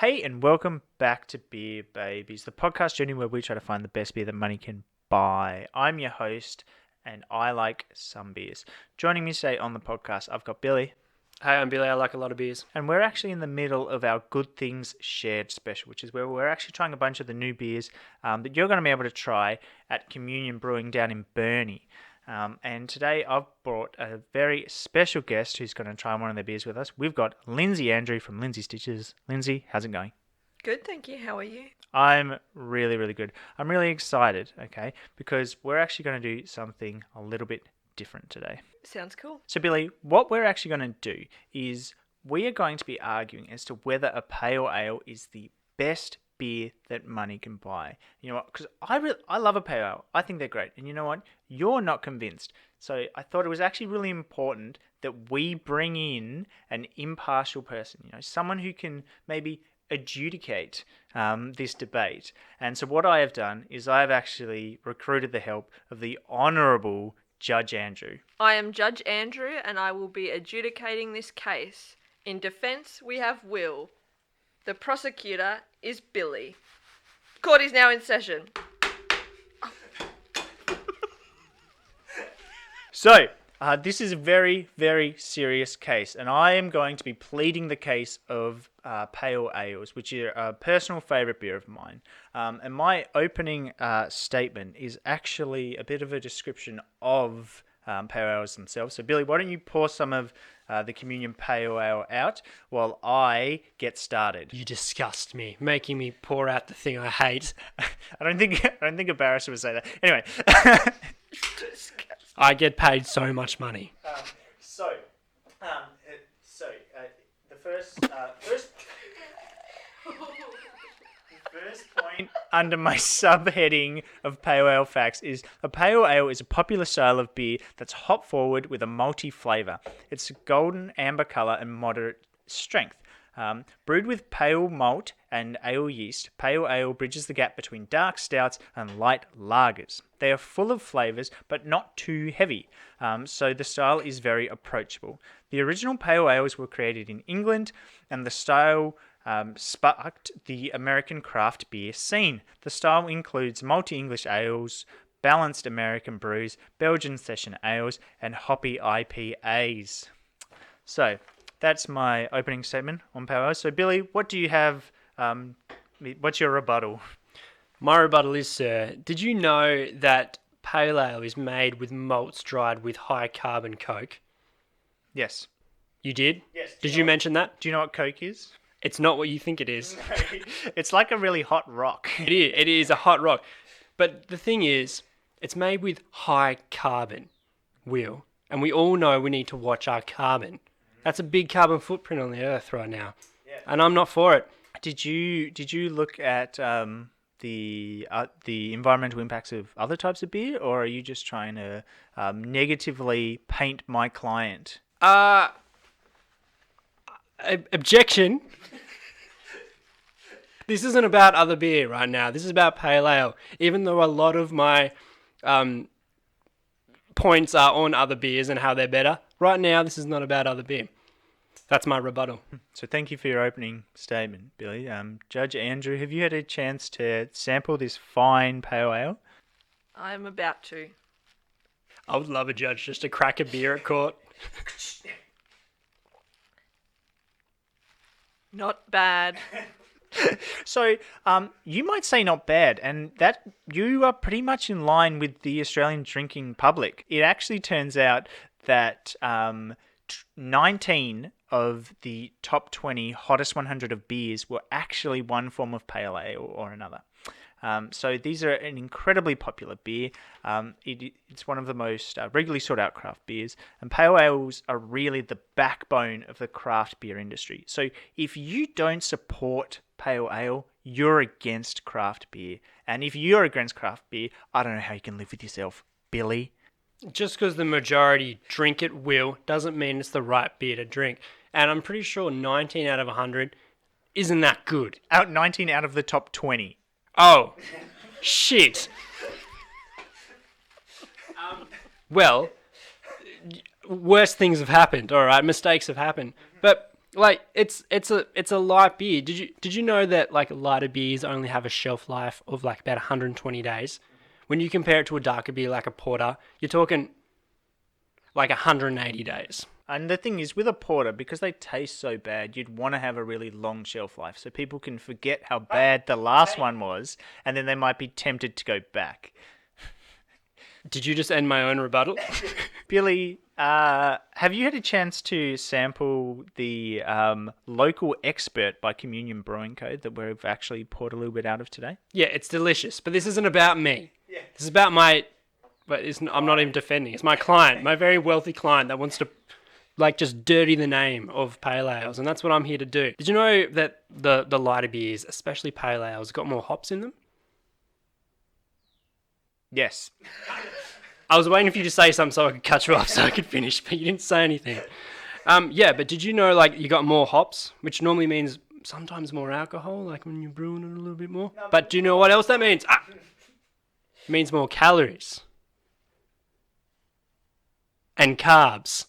Hey, and welcome back to Beer Babies, the podcast journey where we try to find the best beer that money can buy. I'm your host, and I like some beers. Joining me today on the podcast, I've got Billy. Hey, I'm Billy. I like a lot of beers. And we're actually in the middle of our Good Things Shared special, which is where we're actually trying a bunch of the new beers that you're going to be able to try at Communion Brewing down in Burnie. And today I've brought a very special guest who's going to try one of their beers with us. We've got Lindsay Andrew from Lindsay Stitches. Lindsay, how's it going? Good, thank you. How are you? I'm really, really good. I'm really excited, okay, because we're actually going to do something a little bit different today. Sounds cool. So, Billy, what we're actually going to do is we are going to be arguing as to whether a pale ale is the best beer that money can buy. You know what? Because I love a pale ale. I think they're great. And you know what? You're not convinced. So I thought it was actually really important that we bring in an impartial person, someone who can maybe adjudicate this debate. And so what I have done is I have actually recruited the help of the Honourable Judge Andrew. I am Judge Andrew, and I will be adjudicating this case. In defence, we have Will. The prosecutor is Billy. Court is now in session. So, this is a very, very serious case, and I am going to be pleading the case of pale ales, which are a personal favourite beer of mine. And my opening statement is actually a bit of a description of pale ales themselves. So, Billy, why don't you pour some of the Communion Pale Ale out while I get started? You disgust me, making me pour out the thing I hate. I don't think a barrister would say that. Anyway. I get paid so much money. The first point under my subheading of pale ale facts is a pale ale is a popular style of beer that's hop forward with a malty flavour. It's a golden amber colour and moderate strength. Brewed with pale malt and ale yeast, pale ale bridges the gap between dark stouts and light lagers. They are full of flavours, but not too heavy, so the style is very approachable. The original pale ales were created in England, and the style sparked the American craft beer scene. The style includes multi-English ales, balanced American brews, Belgian session ales, and hoppy IPAs. So, that's my opening statement on pale ale. So, Billy, what do you have? What's your rebuttal? My rebuttal is, sir, did you know that pale ale is made with malts dried with high carbon coke? Yes. You did? Yes. Did you mention that? Do you know what Coke is? It's not what you think it is. It's like a really hot rock. It is a hot rock. But the thing is, it's made with high carbon, Will. And we all know we need to watch our carbon. That's a big carbon footprint on the earth right now. Yeah. And I'm not for it. Did you look at the environmental impacts of other types of beer, or are you just trying to negatively paint my client? Objection. This isn't about other beer right now. This is about pale ale. Even though a lot of my points are on other beers and how they're better, right now this is not about other beer. That's my rebuttal. So thank you for your opening statement, Billy. Judge Andrew, have you had a chance to sample this fine pale ale? I'm about to. I would love a judge just to crack a beer at court. Not bad. So, you might say not bad, and that you are pretty much in line with the Australian drinking public. It actually turns out that 19 of the top 20 hottest 100 of beers were actually one form of pale ale or another. So these are an incredibly popular beer. It's one of the most regularly sought out craft beers, and pale ales are really the backbone of the craft beer industry. So if you don't support pale ale, you're against craft beer. And if you're against craft beer, I don't know how you can live with yourself, Billy. Just because the majority drink it, Will, doesn't mean it's the right beer to drink. And I'm pretty sure 19 out of 100 isn't that good. 19 out of the top 20. Oh, shit. Well, worse things have happened, all right? Mistakes have happened. But Like it's a light beer. Did you know that like lighter beers only have a shelf life of like about 120 days? When you compare it to a darker beer like a porter, you're talking like 180 days. And the thing is, with a porter, because they taste so bad, you'd want to have a really long shelf life so people can forget how bad the last one was, and then they might be tempted to go back. Did you just end my own rebuttal? Billy, have you had a chance to sample the local expert by Communion Brewing Code that we've actually poured a little bit out of today? Yeah, it's delicious, but this isn't about me. Yeah. This is about my... But I'm not even defending. It's my client, my very wealthy client that wants to like just dirty the name of pale ales, and that's what I'm here to do. Did you know that the lighter beers, especially pale ales, got more hops in them? Yes. I was waiting for you to say something so I could cut you off so I could finish, but you didn't say anything. Yeah, but did you know like you got more hops, which normally means sometimes more alcohol, like when you're brewing it a little bit more? But do you know what else that means? It means more calories. And carbs.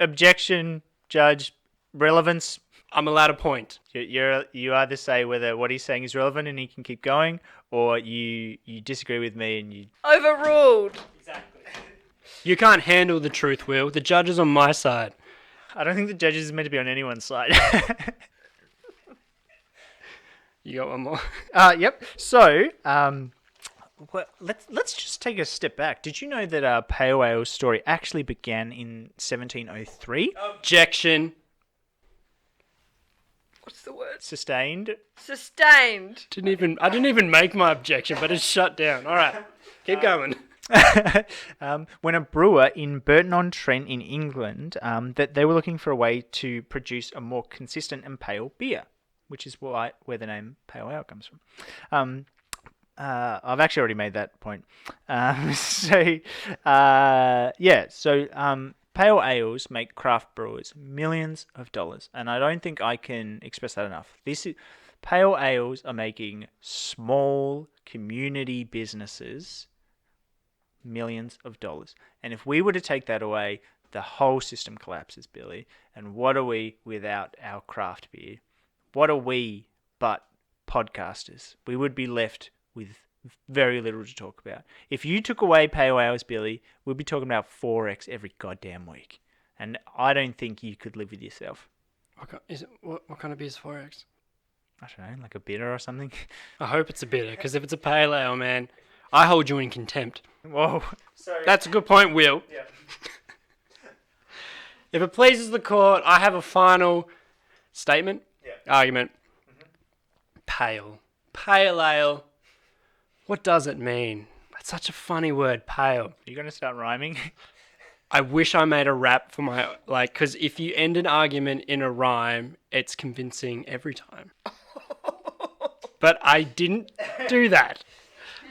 Objection, Judge. Relevance. I'm allowed a point. You either say whether what he's saying is relevant and he can keep going, or you disagree with me and you... Overruled. Exactly. You can't handle the truth, Will. The judge is on my side. I don't think the judge is meant to be on anyone's side. You got one more? Yep. So, well, let's just take a step back. Did you know that pale ale's story actually began in 1703? Objection. What's the word? Sustained. Sustained. I didn't even make my objection, but it's shut down. All right, keep going. When a brewer in Burton-on-Trent in England, that they were looking for a way to produce a more consistent and pale beer, which is where the name pale ale comes from. I've actually already made that point. Pale ales make craft brewers millions of dollars, and I don't think I can express that enough. Pale ales are making small community businesses millions of dollars, and if we were to take that away, the whole system collapses, Billy. And what are we without our craft beer? What are we but podcasters? We would be left with very little to talk about. If you took away pale ales, Billy, we'd be talking about 4X every goddamn week. And I don't think you could live with yourself. What kind of beer is 4X? I don't know, like a bitter or something. I hope it's a bitter, because if it's a pale ale, man, I hold you in contempt. Whoa. Sorry. That's a good point, Will. Yeah. If it pleases the court, I have a final statement, argument. Mm-hmm. Pale ale. What does it mean? That's such a funny word, pale. Are you going to start rhyming? I wish I made a rap for my, because if you end an argument in a rhyme, it's convincing every time. But I didn't do that.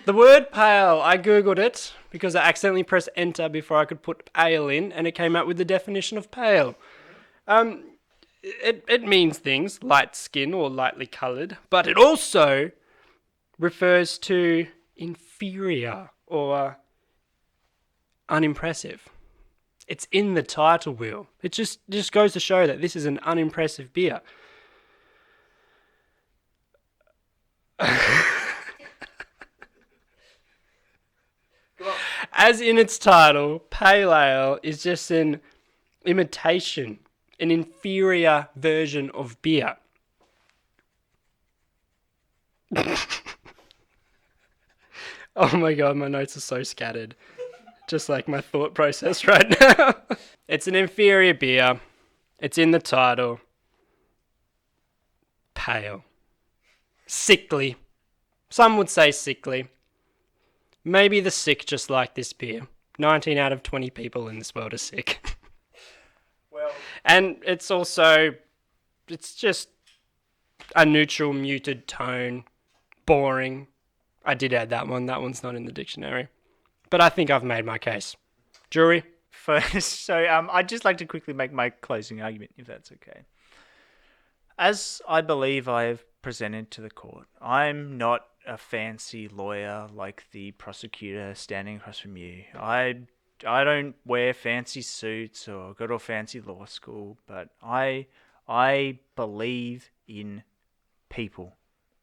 The word pale, I googled it because I accidentally pressed enter before I could put ale in, and it came out with the definition of pale. It means things, light skin or lightly coloured, but it also refers to inferior or unimpressive. It's in the title, Will. It just goes to show that this is an unimpressive beer. As in its title, pale ale is just an imitation, an inferior version of beer. Oh my god, my notes are so scattered. Just like my thought process right now. It's an inferior beer. It's in the title. Pale. Sickly. Some would say sickly. Maybe the sick just like this beer. 19 out of 20 people in this world are sick. Well, and it's just a neutral, muted tone. Boring. I did add that one. That one's not in the dictionary. But I think I've made my case. Jury? First, I'd just like to quickly make my closing argument, if that's okay. As I believe I have presented to the court, I'm not a fancy lawyer like the prosecutor standing across from you. I don't wear fancy suits or go to a fancy law school, but I I believe in people.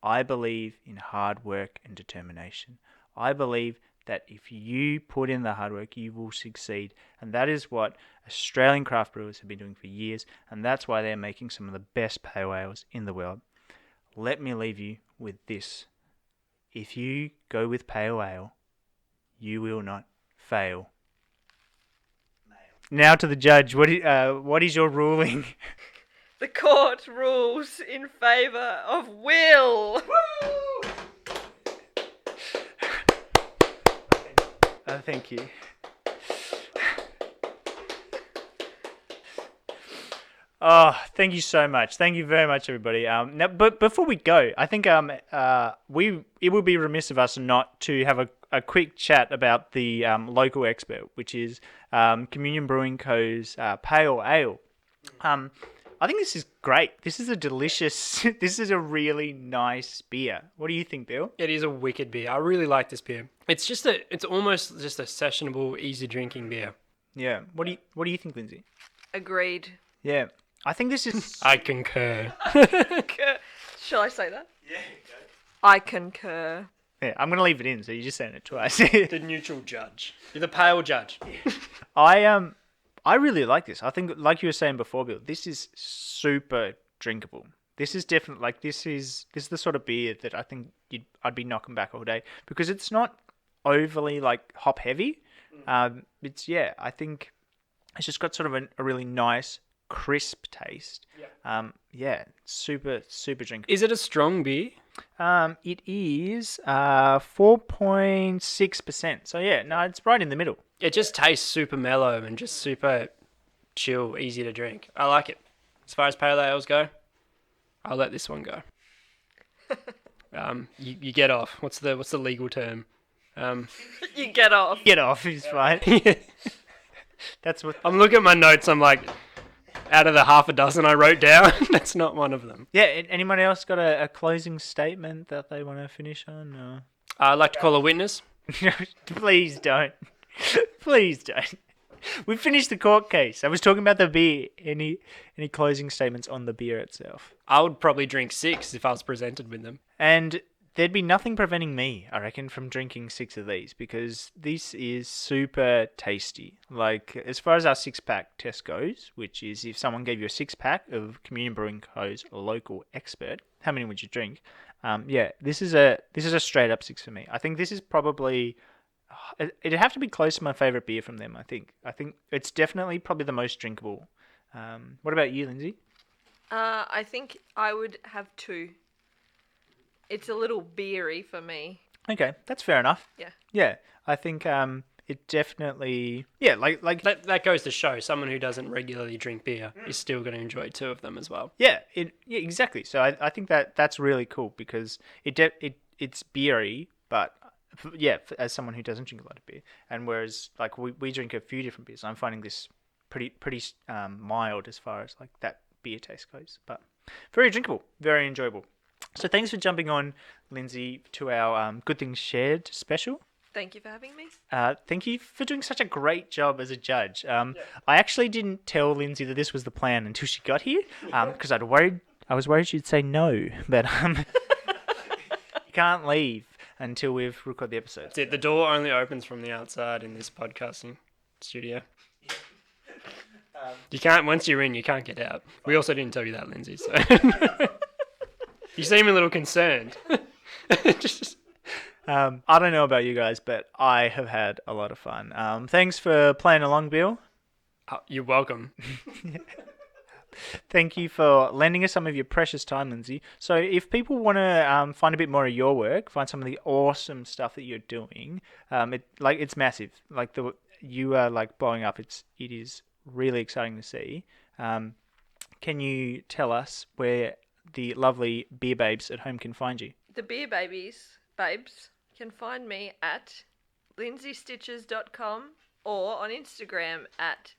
I believe in hard work and determination. I believe that if you put in the hard work, you will succeed. And that is what Australian craft brewers have been doing for years. And that's why they're making some of the best pale ales in the world. Let me leave you with this. If you go with pale ale, you will not fail. Now to the judge. What is your ruling? The court rules in favour of Will. Thank you. Oh, thank you so much. Thank you very much, everybody. Now, but before we go, I think it would be remiss of us not to have a quick chat about the local expert, which is Communion Brewing Co.'s Pale Ale. I think this is great. This is a delicious. This is a really nice beer. What do you think, Bill? It is a wicked beer. I really like this beer. It's almost just a sessionable, easy drinking beer. Yeah. What do you think, Lindsay? Agreed. Yeah. I think this is. I concur. Shall I say that? Yeah, go. I concur. Yeah, I'm gonna leave it in, so you're just saying it twice. The neutral judge. You're the pale judge. I really like this. I think, like you were saying before, Bill, this is super drinkable. This is definitely this is the sort of beer that I think I'd be knocking back all day because it's not overly like hop heavy. I think it's just got sort of a really nice crisp taste. Yeah. Super drinkable. Is it a strong beer? It is 4.6%. So yeah, no, it's right in the middle. It just tastes super mellow and just super chill, easy to drink. I like it. As far as pale ales go, I'll let this one go. You get off. What's the legal term? You get off. Get off is fine. That's what I'm looking at my notes. I'm like, out of the half a dozen I wrote down, that's not one of them. Yeah. Anyone else got a closing statement that they want to finish on? Or? I'd like to call a witness. Please don't. Please don't. We finished the court case. I was talking about the beer. Any closing statements on the beer itself? I would probably drink 6 if I was presented with them. And there'd be nothing preventing me, I reckon, from drinking 6 of these because this is super tasty. Like, as far as our 6-pack test goes, which is if someone gave you a 6-pack of Communion Brewing Co.'s local expert, how many would you drink? This is a straight up 6 for me. I think this is probably. It'd have to be close to my favourite beer from them, I think. I think it's definitely probably the most drinkable. What about you, Lindsay? I think I would have 2. It's a little beery for me. Okay, that's fair enough. Yeah. Yeah, I think it definitely... Yeah, like That goes to show someone who doesn't regularly drink beer is still going to enjoy 2 of them as well. Yeah, exactly. So I think that's really cool because it's beery, but... Yeah, as someone who doesn't drink a lot of beer, and whereas like we drink a few different beers, I'm finding this pretty mild as far as like that beer taste goes, but very drinkable, very enjoyable. So thanks for jumping on, Lindsay, to our Good Things Shared special. Thank you for having me. Thank you for doing such a great job as a judge. I actually didn't tell Lindsay that this was the plan until she got here, because I was worried she'd say no, but you can't leave until we've recorded the episode. That's it. The door only opens from the outside in this podcasting studio. You can't. Once you're in, you can't get out. We also didn't tell you that, Lindsay. So you seem a little concerned. I don't know about you guys, but I have had a lot of fun. Thanks for playing along, Bill. You're welcome. Thank you for lending us some of your precious time, Lindsay. So if people want to find a bit more of your work, find some of the awesome stuff that you're doing, it's massive. Like you are like blowing up. It is really exciting to see. Can you tell us where the lovely beer babes at home can find you? The beer babes can find me at lindsaystitches.com or on Instagram at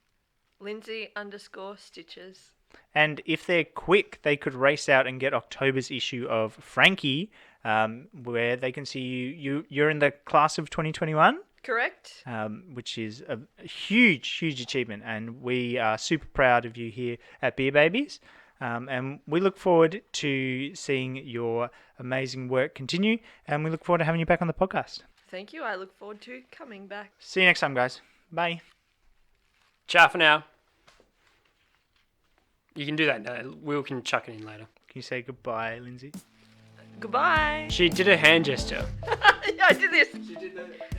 Lindsay_Stitches. And if they're quick, they could race out and get October's issue of Frankie, where they can see you. You're in the class of 2021. Correct. Which is a huge achievement, and we are super proud of you here at Beer Babies. And we look forward to seeing your amazing work continue, and we look forward to having you back on the podcast. Thank you. I look forward to coming back. See you next time, guys. Bye. Ciao for now. You can do that now. Will can chuck it in later. Can you say goodbye, Lindsay? Goodbye. She did a hand gesture. Yeah, I did this. She did that.